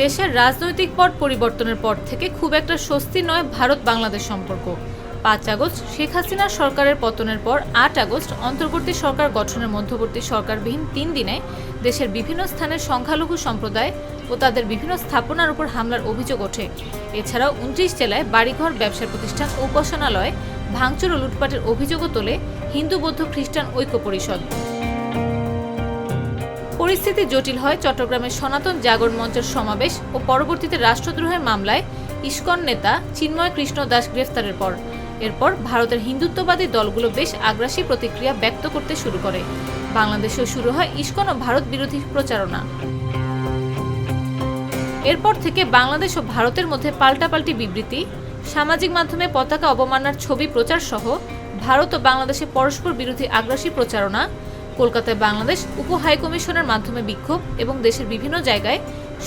দেশের রাজনৈতিক পট পরিবর্তনের পর থেকে খুব একটা স্বস্তি নয় ভারত বাংলাদেশ সম্পর্ক। ৫ আগস্ট শেখ হাসিনা সরকারের পতনের পর ৮ আগস্ট অন্তর্বর্তী সরকার গঠনের মধ্যবর্তী সরকারবিহীন ৩ দিনে দেশের বিভিন্ন স্থানের সংখ্যালঘু সম্প্রদায় ও তাদের বিভিন্ন স্থাপনার উপর হামলার অভিযোগ ওঠে। এছাড়াও ২৯ জেলায় বাড়িঘর, ব্যবসা প্রতিষ্ঠান ও উপাসনালয় ভাঙচুর ও লুটপাটের অভিযোগও তোলে হিন্দু বৌদ্ধ খ্রিস্টান ঐক্য পরিষদ। পরিস্থিতি জটিল হয় চট্টগ্রামের সনাতন জাগরণ মঞ্চের সমাবেশ ও পরবর্তীতে রাষ্ট্রদ্রোহের মামলায় ইসকন নেতা চিন্ময় কৃষ্ণ দাস গ্রেফতারের পর। এরপর ভারতের হিন্দুত্ববাদী দলগুলো বেশ আগ্রাসী প্রতিক্রিয়া ব্যক্ত করতে শুরু করে। বাংলাদেশেও শুরু হয় ইসকন ও ভারত বিরোধী প্রচারণা। এরপর থেকে বাংলাদেশ ও ভারতের মধ্যে পাল্টাপাল্টি বিবৃতি, সামাজিক মাধ্যমে পতাকা অবমাননার ছবি প্রচার সহ ভারত ও বাংলাদেশে পরস্পর বিরোধী আগ্রাসী প্রচারণা, কলকাতায় বাংলাদেশ উপ হাইকমিশনের মাধ্যমে বিক্ষোভ এবং দেশের বিভিন্ন জায়গায়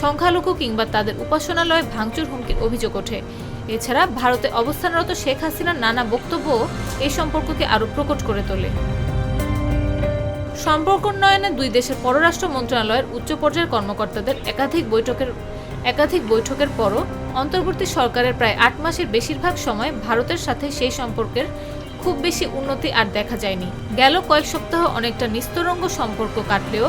সংখ্যালঘু কিংবা তাদের উপাসনালয়ে ভাঙচুর হুমকির অভিযোগ ওঠে। এছাড়া ভারতে অবস্থানরত শেখ হাসিনার নানা বক্তব্যও এই সম্পর্ককে আরও প্রকট করে তোলে। সম্পর্ক উন্নয়নে দুই দেশের পররাষ্ট্র মন্ত্রণালয়ের উচ্চ পর্যায়ের কর্মকর্তাদের একাধিক বৈঠকের পরও অন্তর্বর্তী সরকারের প্রায় ৮ মাসের বেশিরভাগ সময় ভারতের সাথে সেই সম্পর্কের খুব বেশি উন্নতি আর দেখা যায়নি। গেল কয়েক সপ্তাহ অনেকটা নিস্তরঙ্গ সম্পর্ক কাটলেও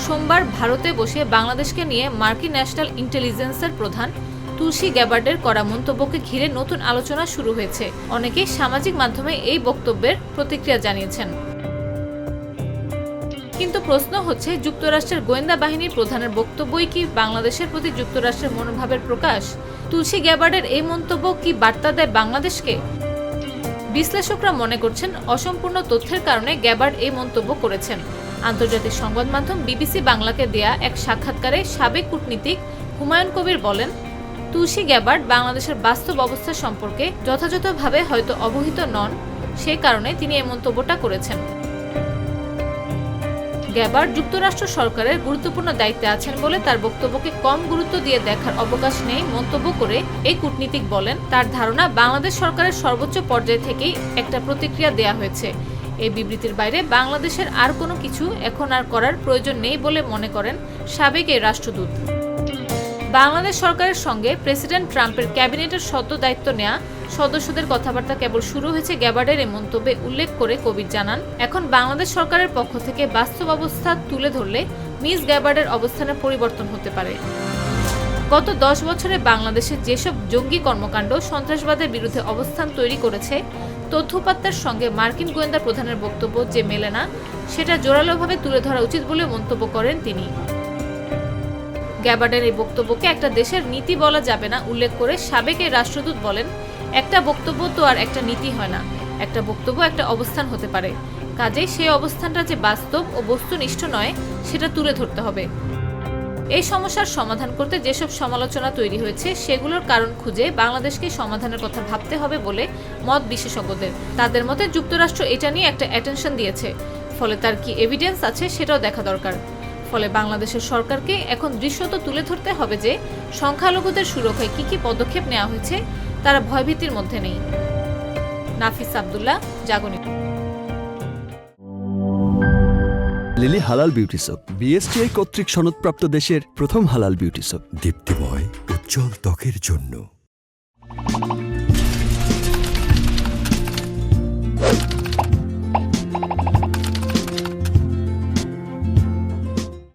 সোমবার ভারতে বসে বাংলাদেশকে নিয়ে মার্কিন ন্যাশনাল ইন্টেলিজেন্সের প্রধান তুলসী গ্যাবার্ডের করা মন্তব্যকে ঘিরে নতুন আলোচনা শুরু হয়েছে। অনেকেই সামাজিক মাধ্যমে এই বক্তব্যের প্রতিক্রিয়া জানিয়েছেন। কিন্তু প্রশ্ন হচ্ছে, যুক্তরাষ্ট্রের গোয়েন্দা বাহিনীর প্রধানের বক্তব্যই কি বাংলাদেশের প্রতি যুক্তরাষ্ট্রের মনোভাবের প্রকাশ? তুলসী গ্যাবার্ডের এই মন্তব্য কি বার্তা দেয় বাংলাদেশকে? বিশ্লেষকরা মনে করছেন, অসম্পূর্ণ তথ্যের কারণে গ্যাবার্ড এই মন্তব্য করেছেন। আন্তর্জাতিক সংবাদ মাধ্যম বিবিসি বাংলাকে দেয়া এক সাক্ষাৎকারে সাবেক কূটনীতিক হুমায়ুন কবির বলেন, তুলসী গ্যাবার্ড বাংলাদেশের বাস্তব অবস্থা সম্পর্কে যথাযথভাবে হয়তো অবহিত নন, সে কারণে তিনি এই মন্তব্যটা করেছেন। গ্যাবার্ড যুক্তরাষ্ট্র সরকারের গুরুত্বপূর্ণ দায়িত্বে আছেন বলে তার বক্তব্যকে কম গুরুত্ব দিয়ে দেখার অবকাশ নেই মন্তব্য করে এই কূটনীতিক বলেন, তার ধারণা বাংলাদেশ সরকারের সর্বোচ্চ পর্যায় থেকেই একটা প্রতিক্রিয়া দেয়া হয়েছে। এই বিবৃতির বাইরে বাংলাদেশের আর কোনো কিছু এখন আর করার প্রয়োজন নেই বলে মনে করেন সাবেক এই রাষ্ট্রদূত। বাংলাদেশ সরকারের সঙ্গে প্রেসিডেন্ট ট্রাম্পের ক্যাবিনেটের সদ্য দায়িত্ব নেওয়া সদস্যদের কথাবার্তা কেবল শুরু হয়েছে গ্যাবার্ডের এই মন্তব্যে উল্লেখ করে কবির জানান, এখন বাংলাদেশ সরকারের পক্ষ থেকে বাস্তব অবস্থা তুলে ধরলে মিস গ্যাবার্ডের অবস্থানের পরিবর্তন হতে পারে। গত 10 বছরে বাংলাদেশে যেসব জঙ্গি কর্মকাণ্ড সন্ত্রাসবাদের বিরুদ্ধে অবস্থান তৈরি করেছে, তথ্যপাত্তার সঙ্গে মার্কিন গোয়েন্দা প্রধানের বক্তব্য যে মেলে না, সেটা জোরালোভাবে তুলে ধরা উচিত বলে মন্তব্য করেন তিনি। গ্যাবার্ডের এই বক্তব্যকে একটা দেশের নীতি বলা যাবে না উল্লেখ করে সাবেক এই রাষ্ট্রদূত বলেন, একটা বক্তব্য তো আর একটা নীতি হয় না, একটা বক্তব্য একটা অবস্থান হতে পারে, কাজেই সেই অবস্থানটা যে বাস্তব ও বস্তুনিষ্ঠ নয় সেটা তুলে ধরতে হবে। এই সমস্যার সমাধান করতে যেসব সমালোচনা তৈরি হয়েছে সেগুলোর কারণ খুঁজে বাংলাদেশকে সমাধানের কথা ভাবতে হবে বলে মত বিশেষজ্ঞদের। তাদের মতে যুক্তরাষ্ট্র এটা নিয়ে একটা অ্যাটেনশন দিয়েছে, ফলে তার কি এভিডেন্স আছে সেটাও দেখা দরকার। ফলে বাংলাদেশের সরকারকে এখন দৃশ্যত তুলে ধরতে হবে যে সংখ্যালঘুদের সুরক্ষায় কি পদক্ষেপ নেওয়া হয়েছে, তারা ভয়ভীতির মধ্যে নেই। নাফিস আব্দুল্লাহ, জাগরণ। লিলি হালাল বিউটি সোপ, বিএসটিআই কর্তৃক সনদপ্রাপ্ত দেশের প্রথম হালাল বিউটি সোপ। দীপ্তিময় উজ্জ্বল ত্বকের জন্য।